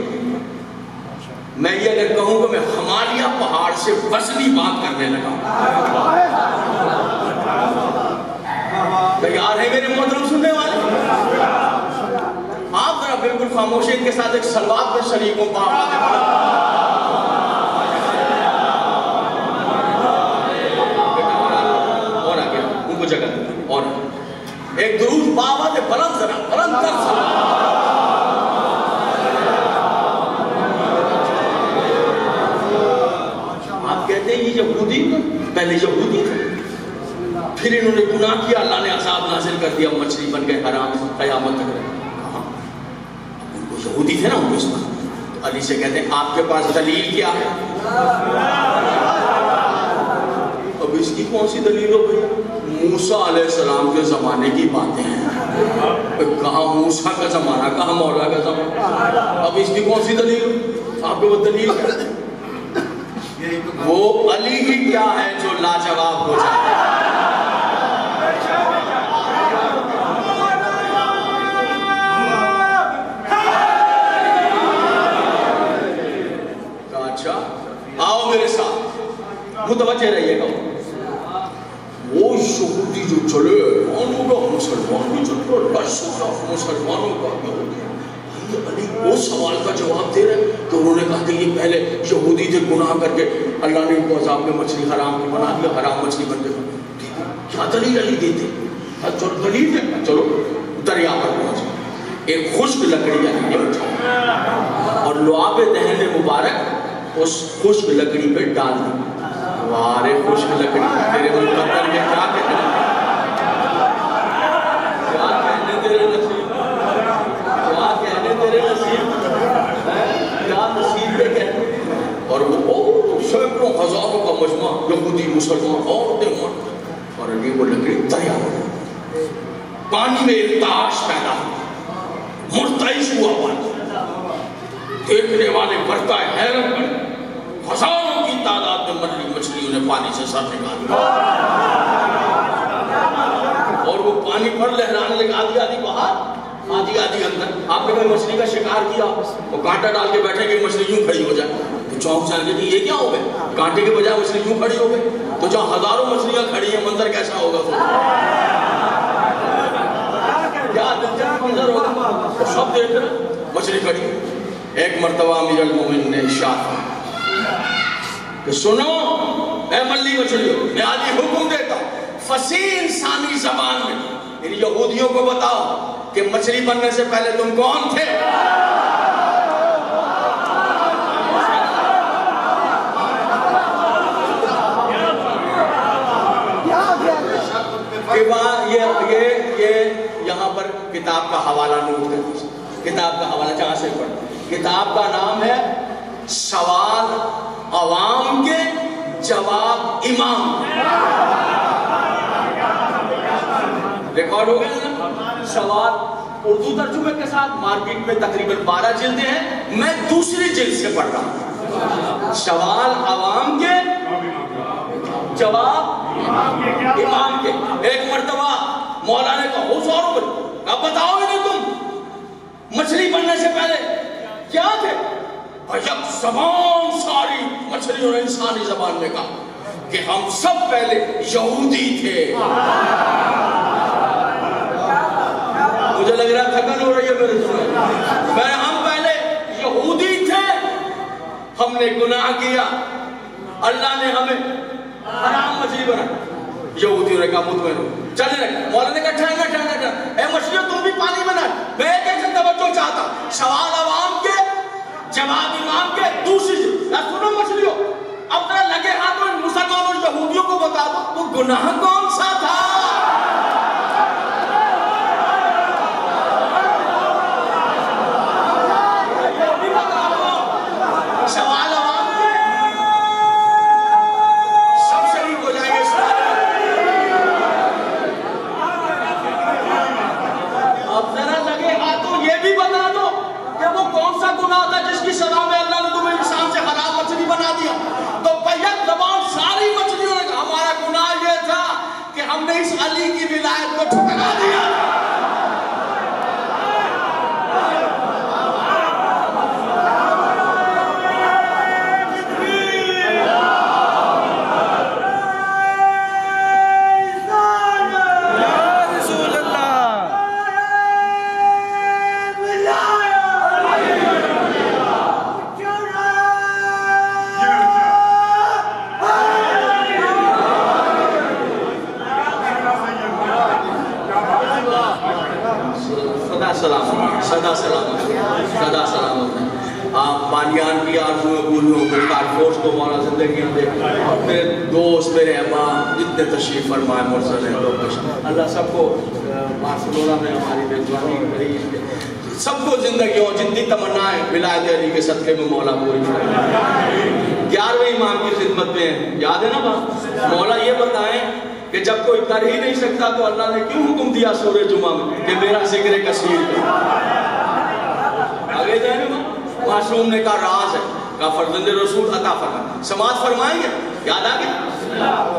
میں یہ اگر کہوں کہ میں ہمالیہ پہاڑ سے وزنی بات کرنے لگا. تیار ہے میرے محترم سننے والے؟ آپ ذرا بالکل خاموشی کے ساتھ ایک صلوات میں شریک ہوں. اور آگے ان کو جگہ اور ایک درود بابا دے بلند ذرا بلند کر سکتا. آپ کہتے ہیں یہ یہودی پہلے یہودی تھے، پھر انہوں نے گناہ کیا، اللہ نے عذاب نازل کر دیا، مچھلی بن گئے، حرام قیامت تک رہے. ان کو یہودی تھے نا ان کو اس بات. علی سے کہتے ہیں آپ کے پاس دلیل کیا ہے؟ اب اس کی کون سی دلیل ہو گئی؟ موسیٰ علیہ السلام کے زمانے کی باتیں ہیں. کہاں موسیٰ کا زمانہ، کہاں مولا کا زمانہ. اب اس کی کون سی دلیل؟ آپ کو وہ دلیل کیا؟ وہ علی ہی کیا ہے جو لاجواب ہو جائے. اچھا آؤ میرے ساتھ متوجہ رہیے گا. وہ یہودی جو چلے مسلمان بھی چلے، مسلمانوں کا علی وہ سوال کا جواب دے رہے تو انہوں نے کہا کہ یہ پہلے یہودی تھے گناہ کر کے اللہ نے ان کو عذاب میں مچھلی حرام کی بنا دیا, حرام مچھلی بن گئی. کیا دلیل علی دیتے؟ چلو دلیل دے, چلو دریا پر پہنچ, ایک خشک لکڑی علی نے اٹھائی اور لعاب دہن مبارک اس خشک لکڑی پہ ڈال دی. وارے خشک لکڑی تیرے مقدر میں کیا کہنے, کیا کہنے تیرے نصیب, کیا کہنے تیرے نصیب, کیا نصیب پہ کہنے. اور وہ سینکڑوں ہزاروں کا مجمع یہودی مسلمان عورتیں مرد اور علی وہ لکڑی دریا ہو, پانی میں ارتعاش پیدا ہوا, مرتعش ہوا پانی, دیکھنے والے برتا حیرت میں ہزاروں کی تعداد میں مچھلیوں نے پانی سے سر نکال دیا اور وہ پانی پر لہرانے لگے, آدھی آدھی باہر آدھی آدھی اندر. آپ نے کوئی مچھلی کا شکار کیا, وہ کانٹا ڈال کے بیٹھے کہ مچھلی یوں کھڑی ہو جائے تو چونک جائیں گے کہ یہ کیا ہو گئے, کانٹے کے بجائے مچھلی یوں کھڑی ہو گئی. تو جہاں ہزاروں مچھلیاں کھڑی ہیں منظر کیسا ہوگا, کیا دلچسپ منظر ہوگا. سب دیکھ رہے مچھلی کھڑی. ایک مرتبہ امیر المومنین نے ارشاد کہ سنو اے ملی مچھلیوں, میں آج یہ حکم دیتا ہوں فصیح انسانی زبان میں ان یہودیوں کو بتاؤ کہ مچھلی بننے سے پہلے تم کون تھے. یہ یہاں پر کتاب کا حوالہ نوٹ کر دیجیے, کتاب کا حوالہ جہاں سے پڑھ. کتاب کا نام ہے سوال عوام کے جواب امام. ریکارڈ ہو گئے نا سوال اردو ترجمے کے ساتھ. مارکیٹ میں تقریباً 12 جلدیں ہیں, میں دوسری جلد سے پڑھ رہا ہوں. سوال عوام کے جواب امام کے. ایک مرتبہ مولا نے کہا ہو سوروں پر اب بتاؤ گے تم مچھلی بننے سے پہلے کیا تھے. یک زبان ساری مچھلیوں نے انسانی زبان میں کہا کہ ہم سب پہلے یہودی تھے. مجھے لگ رہا تھکن ہو رہی ہے میرے سنے. ہم پہلے یہودی تھے, ہم نے گناہ کیا, اللہ نے ہمیں حرام مچھلی بنا. یہودیوں نے کہا مطمئن ہو چلے رکھ. مولا نے کہا ٹھہرنا اے مچھلیوں تم بھی پانی بنا. میں ایک توجہ چاہتا, سوال عوام کے جواب امام کے دوسری جلد. سنو مچھلیوں, اب ذرا لگے ہاتھوں ان مسلمانوں اور یہودیوں کو بتا دو وہ گناہ کون سا تھا. سوال عوام کے سب شریک ہو جائیں گے اس اب ذرا لگے ہاتھوں یہ بھی بتا دو کہ وہ کون سا گناہ تھا جس کی سزا میں اللہ نے تمہیں انسان سے حلال مچھلی بنا دیا. تو بیک زبان ساری مچھلیوں نے کہا ہمارا گناہ یہ تھا کہ ہم نے اس علی کی ولایت کو ٹھکرا دیا. سدا سلامت. آپ بانیان کی آرزویں پوری ہوں, گلکار فورس کو مولا زندگیاں دے, اور میرے دوست میرے احباب جتنے تشریف فرمائے مرسل ہیں, اللہ سب کو بارسلونا میں ہماری میزبانی کری, سب کو زندگی اور جتنی تمنائیں ولایت علی کے صدقے میں مولا پوری فرمائے. 11ویں امام کی خدمت میں یاد ہے نا بات, مولا یہ بتائیں کہ جب کوئی کر ہی نہیں سکتا تو اللہ نے کیوں حکم دیا سورہ جمعہ میں کہ میرا ذکر کثیر ہے. آگے جائیں گے معصوم نے کہا راز ہے, کہا فرزند رسول عطا فرمائے. سماعت فرمائیں گے, یاد آگے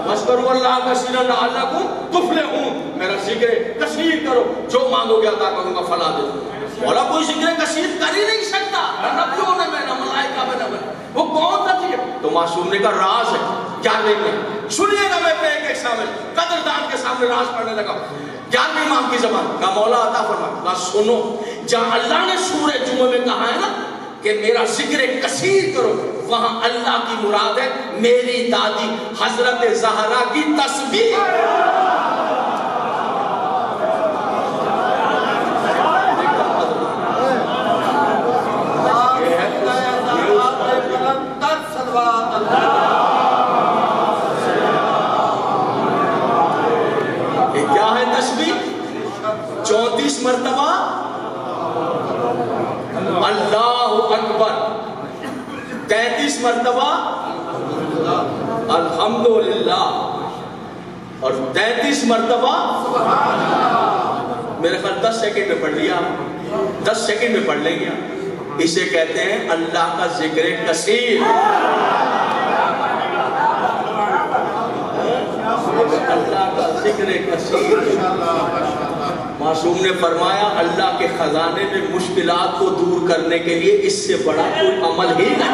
وَاسْكُرُوا اللَّهَ كَثِيرًا لَعَلَّكُمْ تُفْلِحُونَ. میرا ذکر کثیر کرو, جو مانگو گے عطا کروں گا, فلا دے دوں. مولا کوئی ذکر کثیر کر ہی نہیں سکتا, نہ نبیوں نے میں نہ ملائکہ میں نہ بنے, وہ کون تھا ذکر. تو معصوم نے کہا راز ہے, کیا نہیں ہے. سنیے گا میں پہ ایک ایک شامل قدردان کے سامنے راز پڑھنے لگا. 11ویں امام کی زبان کا مولا عطا فرما. کہا سنو جہاں اللہ نے سورہ جمعہ میں کہا ہے نا کہ میرا ذکر کثیر کرو، وہاں اللہ کی مراد ہے میری دادی حضرت زہرا کی تسبیح۔ یہ کیا ہے تسبیح؟ 34 مرتبہ اللہ اکبر، 33 مرتبہ الحمدللہ، اور 33 مرتبہ میرے خیال 10 سیکنڈ میں پڑھ لیا، 10 سیکنڈ میں پڑھ لیں گے۔ اسے کہتے ہیں اللہ کا ذکر کثیر۔ اللہ کا ذکر کثیر۔ معصوم نے فرمایا اللہ کے خزانے میں مشکلات کو دور کرنے کے لیے اس سے بڑا کوئی عمل ہی نہیں۔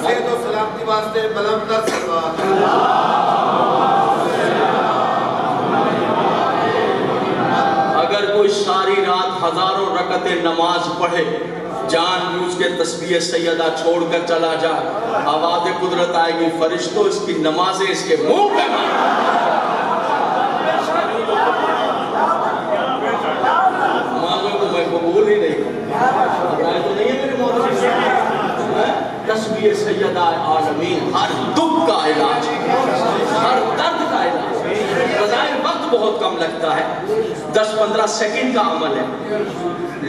صحت و سلامتی واسطے بلند تر صلوات۔ اگر کوئی ساری رات ہزاروں رکعتیں نماز پڑھے، جان بوجھ کے تسبیح سیدہ چھوڑ کر چلا جائے، آواز قدرت آئے گی، فرشتوں اس کی نمازیں اس کے منہ پہ مانگو تو میں قبول ہی نہیں کروں۔ تو نہیں ہے میرے موضوع تسبیح سیدہ عالمین ہر دکھ کا علاج، ہر درد کا علاج۔ بظاہر وقت بہت کم لگتا ہے، 10-15 سیکنڈ کا عمل ہے،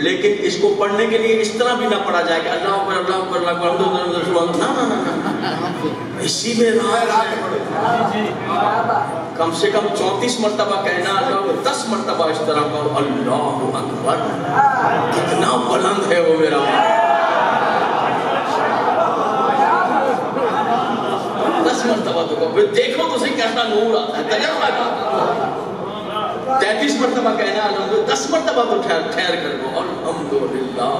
لیکن اس کو پڑھنے کے لیے اس طرح بھی نہ پڑھا جائے کہ اللہ اکبر اللہ اکبر اللہ اکبر، نہ اسی میں کم سے کم 34 مرتبہ کہنا، 10 مرتبہ اس طرح کا اللہ اکبر، کتنا بلند ہے وہ میرا 10 مرتبہ تو دیکھو تو صحیح کیسا نور آتا ہے، تجربہ کرتا۔ 33 مرتبہ کہنا الحمدللہ، 10 مرتبہ تو ٹھہر کر دو الحمدللہ،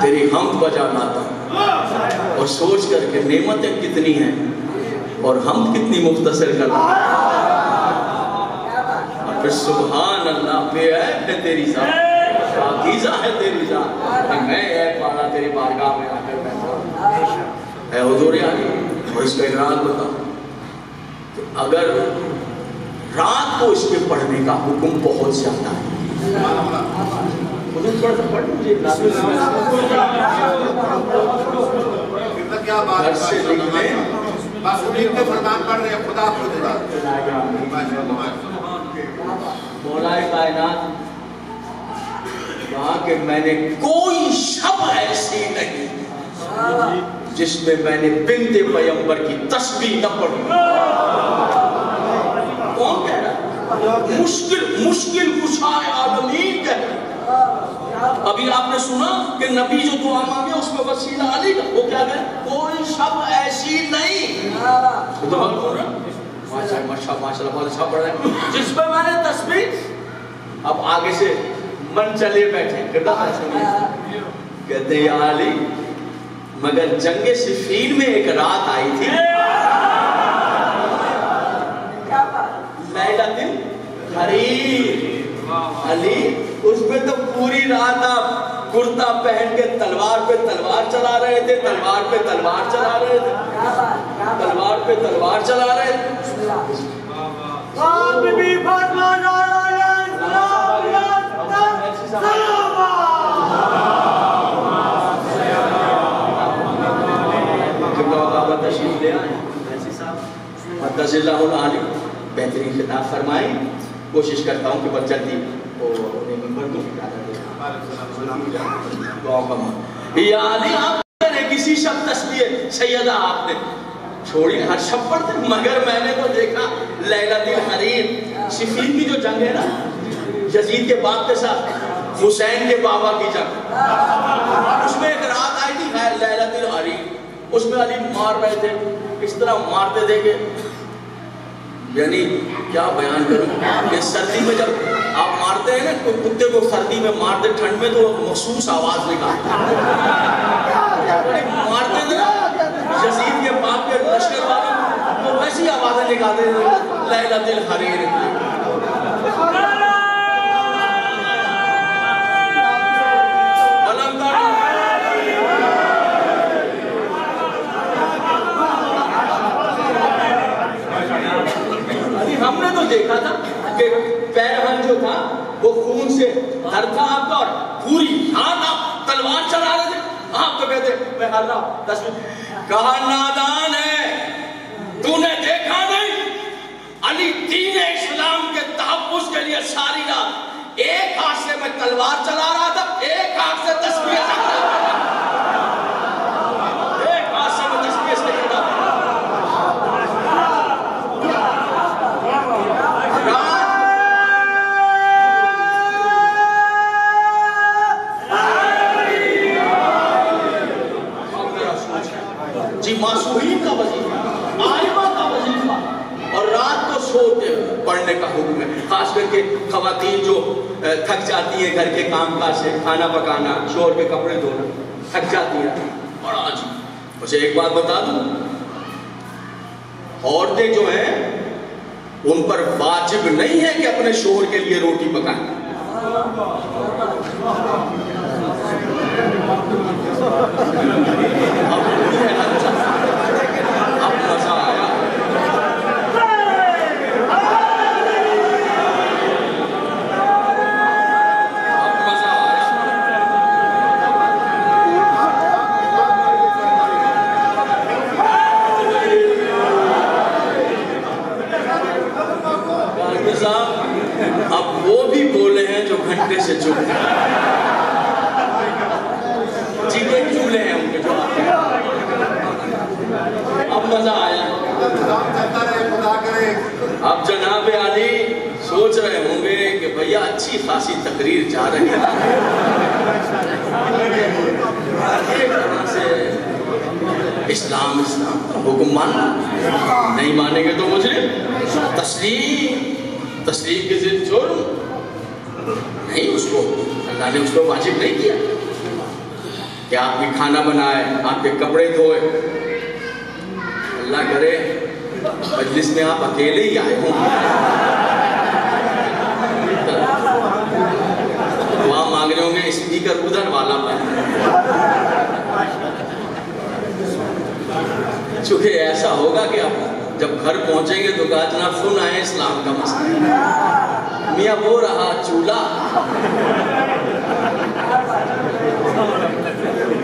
تیری حمد بجا لاتا ہوں، اور سوچ کر کے نعمتیں کتنی ہیں اور حمد کتنی مختصر کرتا اور پھر سبحان اللہ، بے عیب ہے تیری ذات، پاکیزہ ہے تیری ذات، میں عیب والا تیری بارگاہ میں آ کر بیٹھا اے حضور علی۔ اور اس کا اراد بتاؤ کہ اگر رات کو اس کے پڑھنے کا حکم بہت زیادہ ہے، گھر سے نکلے مولا کائنات کہا کہ میں نے کوئی شب ایسی نہیں جس میں میں نے بنت پیغمبر کی تسبیح نہ پڑھی۔ کون کہہ رہا ہے؟ مشکل کشائے عالمین کہہ رہا ہے۔ ابھی آپ نے سنا کہ نبی جو دعا مانگے اس میں وسیلہ علی کا، وہ کیا کہے؟ کوئی شب ایسی نہیں، ماشاءاللہ بہت اچھا پڑھ رہے ہیں، جس میں میں نے تسبیح۔ اب آگے سے من چلے بیٹھے، کہتے ہیں یا علی مگر جنگ صفین میں ایک رات آئی تھی، لیلۃ الحریر، علی اس میں تو پوری رات آپ کرتا پہن کے تلوار پہ تلوار چلا رہے تھے، تلوار پہ تلوار چلا رہے تھے، تلوار پہ تلوار چلا رہے تھے۔ بی بی فاطمہ تشریف لے آئے مدث اللہ العالی، بہترین خطاب فرمائیں۔ کوشش کرتا ہوں کہ بس جلدی انہیں ممبر دوں دعا کا مان۔ یا علی آپ نے کسی شب تسبیح سیدہ آپ نے چھوڑی، ہر شب پڑھتے، مگر میں نے تو دیکھا لیلۃ الحریر، صفین کی جو جنگ ہے نا، یزید کے باپ کے ساتھ حسین کے بابا کی جنگ، اس میں ایک رات آئی تھی لیلۃ الحریر، اس میں علی مار رہے تھے، اس طرح مارتے تھے کہ یعنی کیا بیان کروں کہ سردی میں جب آپ مارتے ہیں نا کتے کو، سردی میں مارتے، ٹھنڈ میں تو مخصوص آواز نکالتا ہے، مارتے تھے یزید کے باپ کے لشکر والوں تو ویسی آوازیں نکالتے تھے لیلۃ الحریر۔ ہم نے تو دیکھا تھا کہ پیرہن جو تھا وہ خون سے تر تھا آپ کا، اور پوری ہاتھ آپ تلوار چلا رہے تھے. آپ تو کہتے میں ہر رہا ہوں 10 منٹ. کہا نادان ہے، تو نے دیکھا نہیں علی دین اسلام کے تحفظ کے لیے ساری رات ایک ہاتھ سے میں تلوار چلا رہا تھا، ایک ہاتھ سے تسبیح سے معصومین کا وظیفہ، عالمہ کا وظیفہ، اور رات کو سوتے پڑھنے کا حکم ہے. خاص کر کے خواتین جو تھک جاتی ہیں گھر کے کام کاج سے، کھانا پکانا، شوہر کے کپڑے دھونا، تھک جاتی ہیں. اور آج مجھے ایک بات بتا دوں، عورتیں جو ہیں ان پر واجب نہیں ہے کہ اپنے شوہر کے لیے روٹی پکائیں. اب مزہ آیا. اب وہ بھی بولے ہیں جو گھنٹے سے چپ ہیں. چیزیں چولے ہیں ان کے جو آتے ہیں. اب مزہ آیا. اب جناب علی سوچ رہے ہوں گے کہ بھیا اچھی خاصی تقریر جا رہی ہے، ایک طرح سے اسلام کا حکم ماننا، نہیں مانیں گے تو مجرم. تسلیم کے ضد جرم نہیں. اس کو اللہ نے اس کو واجب نہیں کیا کہ آپ کی کھانا بنائے، آپ کے کپڑے دھوئے. اللہ کرے مجلس میں آپ اکیلے ہی آئے ہوں، دعا مانگ رہے ہوں گے اسپیکر ادھر والا پہ. چونکہ ایسا ہوگا کہ آپ جب گھر پہنچیں گے تو کہا جناب سن آئے اسلام کا مسئلہ. میاں وہ رہا چولہا،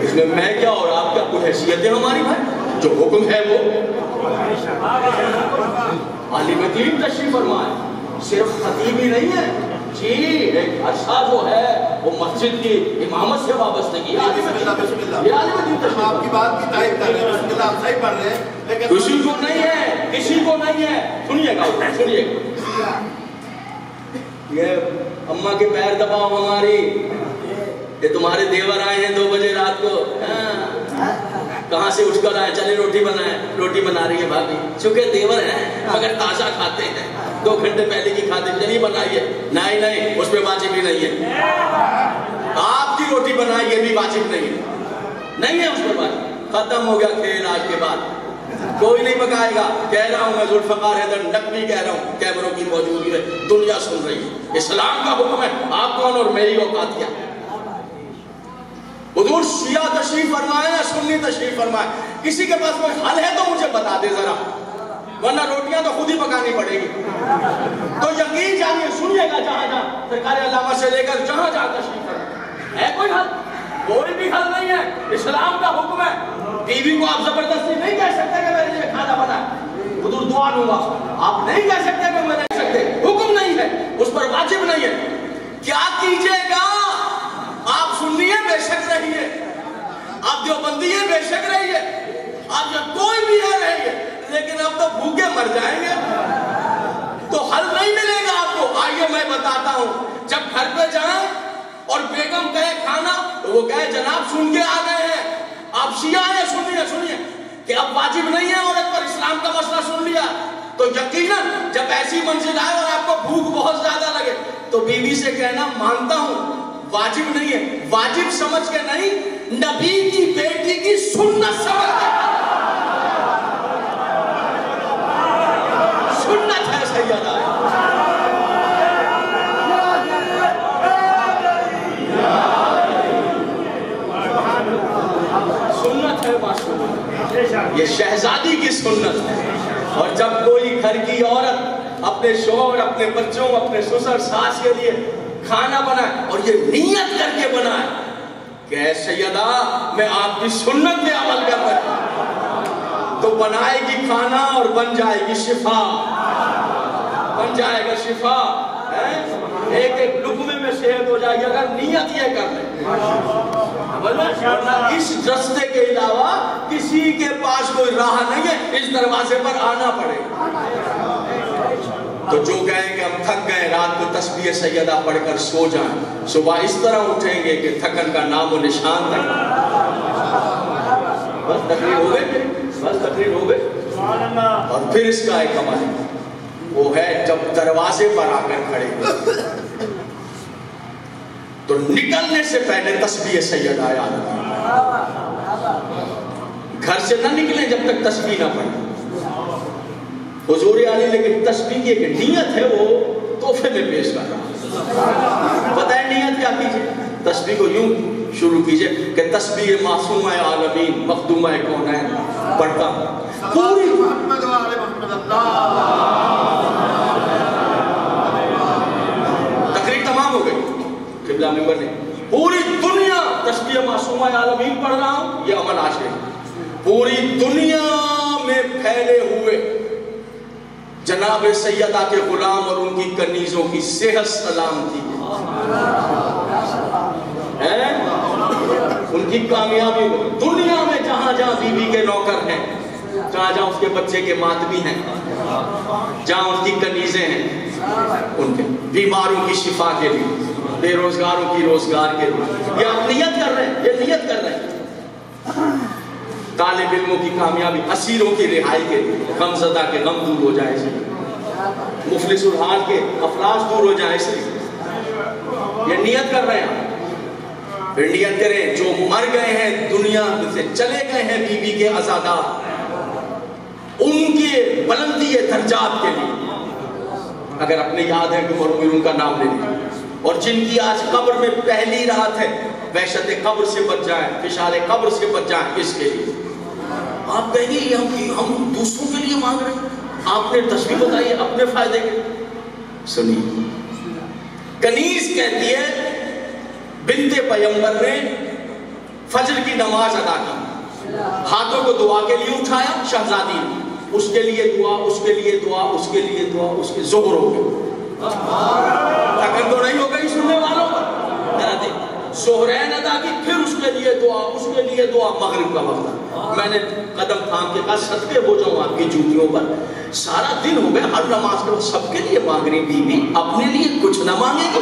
اس میں میں کیا اور آپ کیا کوئی حیثیت ہے ہماری بھائی؟ جو حکم ہے وہ. عالم دین تشریف فرمائے، صرف خطیب ہی نہیں ہے جی، ایک عرصہ جو ہے وہ مسجد کی امامت سے وابستگی ہے. یہ عالم دین تشریف آپ کی بات کی تائید کر رہے ہیں، بسم اللہ آپ صحیح پڑھ رہے ہیں. کسی کو نہیں ہے، کسی کو نہیں ہے. سنیے گا سنیے گا. یہ اماں کے پیر دباؤ ہماری، یہ تمہارے دیور آئے ہیں 2 بجے رات کو، کہاں سے اٹھ کر آئے، چلے روٹی بنائیں. روٹی بنا رہی ہے بھابھی، چونکہ دیور ہیں مگر تازہ کھاتے ہیں، 2 گھنٹے پہلے کی کھاتے ہیں، چلیے بنائیے. نہیں اس پہ واجب ہی نہیں ہے. آپ کی روٹی بنائی یہ بھی واجب نہیں ہے اس پہ واجب. ختم ہو گیا کھیل. آج کے بعد کوئی نہیں پکائے گا. کہہ رہا ہوں میں ذوالفقار حیدر نقوی کہہ رہا ہوں، کیمروں کی موجودگی میں دنیا سن رہی ہے. اسلام کا حکم ہے، آپ کون اور میری اوقات کیا؟ حضور شیعہ تشریف فرمائے یا سنی تشریف فرمائے، کسی کے پاس کوئی حل ہے تو مجھے بتا دے ذرا، ورنہ روٹیاں تو خود ہی پکانی پڑے گی. تو یقین جانیے، سنیے گا جہاں سرکار علامہ سے لے کر جہاں تشریف فرمائے. ہے کوئی حل؟ کوئی بھی حل نہیں ہے. اسلام کا حکم ہے. بیوی کو آپ زبردستی نہیں کہہ سکتے کہ میرے لیے کھانا بنائے، حضور دعا دوں گا. آپ نہیں کہہ سکتے کہ میں نہیں سکتے. حکم نہیں ہے، اس پر واجب نہیں ہے. کیا کیجئے گا؟ آپ سنیے بے شک رہیے، آپ دیوبندیے بے شک رہیے، آپ جب کوئی بھی ہے رہیے، لیکن اب تو بھوکے مر جائیں گے تو حل نہیں ملے گا آپ کو. آئیے میں بتاتا ہوں. جب گھر پہ جائیں اور بیگم کہے کھانا تو وہ کہے جناب سن کے آ گئے ہیں. آپ شیعہ ہیں، سنیے کہ اب واجب نہیں ہے عورت پر، اسلام کا مسئلہ سن لیا تو یقیناً جب ایسی منزل آئے اور آپ کو بھوک بہت زیادہ لگے تو بیوی سے کہنا مانتا ہوں واجب نہیں ہے. واجب سمجھ کے نہیں، نبی کی بیٹی کی سنت سمجھ کے. سنت ہے سیدہ. یہ شہزادی کی سنت ہے. اور جب کوئی گھر کی عورت اپنے شوہر، اپنے بچوں، اپنے سسر ساس کے لیے کھانا بنائے اور یہ نیت کر کے بنائے کہ اے سیدہ میں آپ کی سنت پہ عمل کر رہا ہوں، تو بنائے گی کھانا اور بن جائے گی شفا، بن جائے گا شفا. ایک ایک لقمے میں صحت ہو جائے گی اگر نیت یہ کر لیں. اس رستے کے علاوہ کسی کے پاس کوئی راہ نہیں ہے، اس دروازے پر آنا پڑے. تو جو کہیں کہ ہم تھک گئے رات کو تسبیح سیدہ پڑھ کر سو جائیں، صبح اس طرح اٹھیں گے کہ تھکن کا نام و نشان تک. بس تقریر ہو گئے، بس تقریر ہو گئے. اور پھر اس کا ایک عمل وہ ہے جب دروازے پر آ کر کھڑے ہوئے تو نکلنے سے پہلے تسبیح سیدہ یاد رکھیں. گھر سے نہ نکلیں جب تک تسبیح نہ پڑھیں. حضور علی لیکن تسبیح کی ایک نیت ہے وہ تحفے میں پیش کر رہا. پتہ ہے نیت کیا کیجئے؟ تسبیح کو یوں شروع کیجئے کہ تسبیح معصومہ عالمین مخدومہ کونین پڑھتا ہوں پوری محمد و آل محمد اللہ. تقریر تمام ہو گئی. قبلہ ممبر نے پوری دنیا تسبیح معصومہ عالمین پڑھ رہا ہوں، یہ عمل آج ہے. پوری دنیا میں پھیلے ہوئے جناب سیدہ کے غلام اور ان کی کنیزوں کی صحت سلامتی ہے، ان کی کامیابی ہو. دنیا میں جہاں جہاں بی بی کے نوکر ہیں، جہاں جہاں اس کے بچے کے ماتمی ہیں، جہاں اس کی کنیزیں ہیں، ان کے بیماروں کی شفا کے لیے، بے روزگاروں کی روزگار کے لیے، یہ آپ نیت کر رہے ہیں، یہ نیت کر رہے ہیں. طالب علموں کی کامیابی، اسیروں کی رہائی کے لیے، غم زدہ کے غم دور ہو جائے سے، مفلس الحال کے افلاس دور ہو جائے سے، یہ نیت کر رہے ہیں. پھر نیت کریں جو مر گئے ہیں دنیا سے چلے گئے ہیں بی بی کے عزادار، ان کے بلندی درجات کے لیے اگر اپنے یاد ہے کہ ان کا نام لے لیں. اور جن کی آج قبر میں پہلی رات ہے وحشت قبر سے بچ جائیں، فشار قبر سے بچ جائیں. اس کے لیے آپ کہیں گے ہم دوسروں کے لیے مانگ رہے ہیں، آپ نے تسبیح بتائی اپنے فائدے کے. سنیے، کنیز کہتی ہے بنت پیغمبر نے فجر کی نماز ادا کی، ہاتھوں کو دعا کے لیے اٹھایا شہزادی نے، اس کے لیے دعا، اس کے لیے دعا، اس کے لیے دعا، اس کے ظہر ہو گئے. تھکن تو نہیں ہو گئی سننے والوں پر؟ ظہرین ادا کی، پھر اس کے لیے دعا، اس کے لیے دعا. مغرب کا وقت میں نے قدم تھام کے کہا صدقے ہو جاؤں آپ کی جوتیوں پر، سارا دن ہو گیا ہر نماز کے بعد سب کے لیے مانگ رہی بی بی، اپنے لیے کچھ نہ مانگے گی.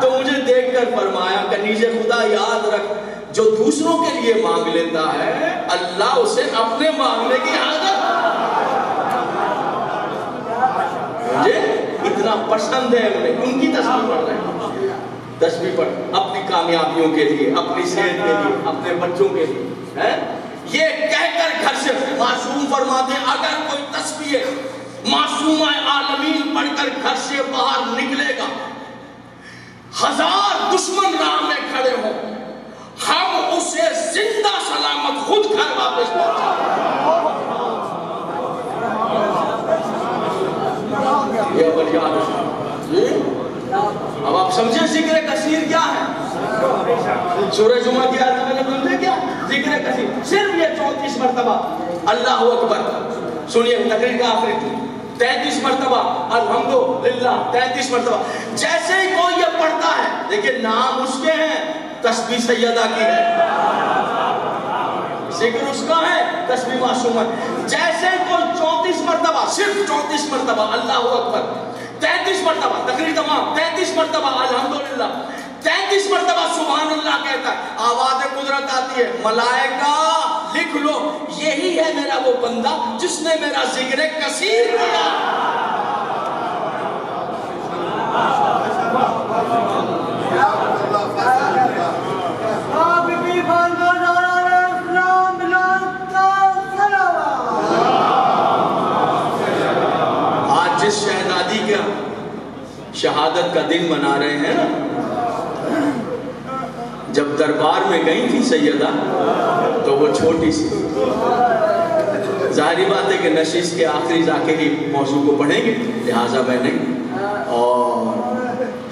تو مجھے دیکھ کر فرمایا کنیز خدا یاد رکھ جو دوسروں کے لیے مانگ لیتا ہے اللہ اسے اپنے مانگنے کی عادت. مجھے اتنا پسند ہے انہیں، ان کی تسبیح پڑھ رہے ہیں. تسبیح پڑھ اپنی کامیابیوں کے لیے، اپنی صحت کے لیے، اپنے بچوں کے لیے. یہ کہہ کر گھر سے معصوم فرماتے ہیں اگر کوئی تسبیح معصومہ عالمین پڑھ کر گھر سے باہر نکلے گا، 1000 دشمن راہ میں کھڑے ہوں، ہم اسے زندہ سلامت خود گھر واپس پہنچائیں. یہ بلیاد ہے. اب آپ سمجھیں ذکر کثیر کیا ہے؟ سورہ جمعہ کی آیت میں سمجھے کیا ذکر کثیر؟ صرف یہ 34 مرتبہ اللہ اکبر. سنیے تقریر کا آخری 33 مرتبہ الحمدللہ، 33 مرتبہ. جیسے ہی کوئی یہ پڑھتا ہے دیکھیں نام اس کے ہیں، تسبیح سیدہ کی ہے، ذکر اس کا ہے، تسبیح معصومہ. جیسے کوئی 34 مرتبہ، صرف 34 مرتبہ اللہ اکبر، 33 مرتبہ تقریر تمام، 33 مرتبہ الحمدللہ، 33 مرتبہ سبحان اللہ کہتا ہے، آواز قدرت آتی ہے. ملائکہ لکھ لو یہی ہے میرا وہ بندہ جس نے میرا ذکر کثیر کیا. آج جس شہزادی کا شہادت کا دن منا رہے ہیں نا، جب دربار میں گئی تھی سیدہ تو وہ چھوٹی سی ظاہری بات ہے کہ نشست کے آخری جا کے ہی موضوع کو پڑھیں گے، لہٰذا میں نہیں۔ اور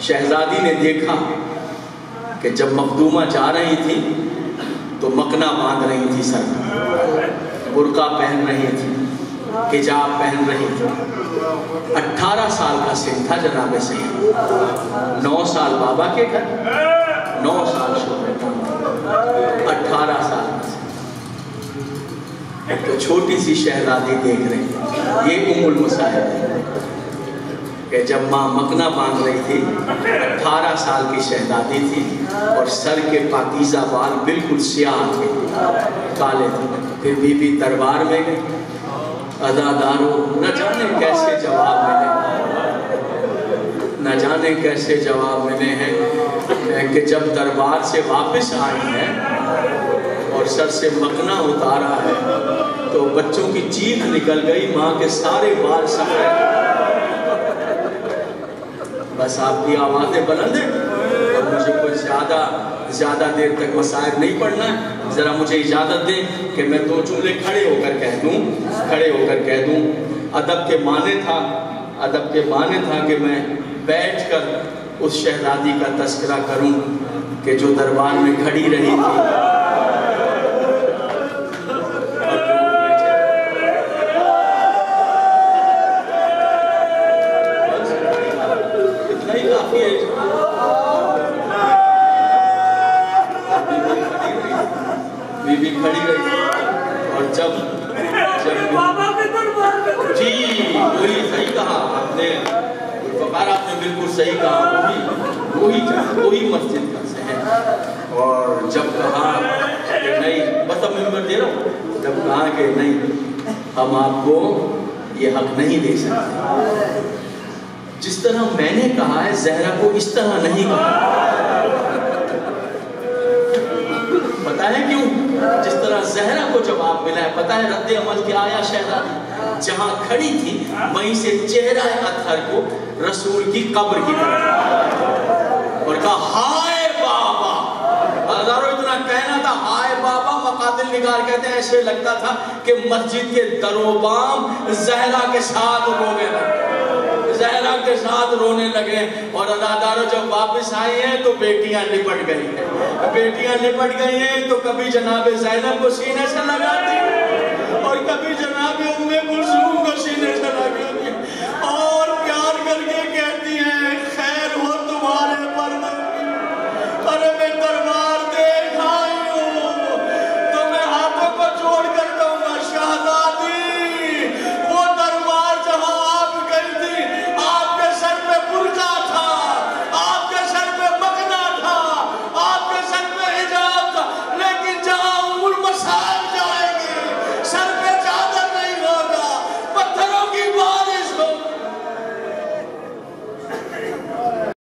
شہزادی نے دیکھا کہ جب مخدومہ جا رہی تھی تو مکنا باندھ رہی تھی سر، برقع پہن رہی تھی، حجاب پہن رہی تھی۔ 18 سال کا سن تھا جناب سید، 9 سال بابا کے گھر، 9 سال شوہر کا، 18 سال کا سن۔ ایک تو چھوٹی سی شہزادی دیکھ رہی ہے، یہ ام المصاحب ہے کہ جب ماں مکنا باندھ رہی تھی، 18 سال کی شہزادی تھی اور سر کے پاکیزہ بال بالکل سیاہ تھے، کالے تھے۔ پھر بی بی دربار میں گئی، عزاداروں نہ جانے کیسے جواب ملے، نہ جانے کیسے جواب ملے ہیں کہ جب دربار سے واپس آئی ہے اور سر سے مکنا اتارا ہے تو بچوں کی چیخ نکل گئی، ماں کے سارے بال سفید، بس آپ کی آوازیں بلند ہیں اور مجھے کوئی زیادہ دیر تک مسائل نہیں پڑھنا ہے، ذرا مجھے اجازت دیں کہ میں 2 جملے کھڑے ہو کر کہہ دوں۔ ادب کے معنی تھا کہ میں بیٹھ کر اس شہزادی کا تذکرہ کروں کہ جو دربار میں کھڑی رہی تھی، بی بی کھڑی رہی اور جب جی وہی صحیح کہا آپ نے، فقار آپ نے بالکل صحیح کہا، وہی مسجد کا صحیح۔ اور جب کہا کہ نہیں، بس اب ممبر دے رہا ہوں، جب کہا کہ نہیں ہم آپ کو یہ حق نہیں دے سکتے، جس طرح میں نے کہا ہے زہرا کو اس طرح نہیں کہا، پتہ ہے کیوں؟ جس طرح زہرا کو جواب ملا ہے، پتہ ہے رد عمل کیا آیا؟ شہزادی جہاں کھڑی تھی وہیں سے چہرہ اطہر کو رسول کی قبر کی طرف اور کہا ہائے بابا، ہزاروں اتنا کہنا تھا ہائے بابا، مقاتل نگار کہتے ہیں ایسے لگتا تھا کہ مسجد کے در و بام زہرا کے ساتھ رونے لگے اور عزاداروں جب واپس آئی ہیں تو بیٹیاں لپٹ گئی ہیں تو کبھی جناب زینب کو سینے سے لگاتی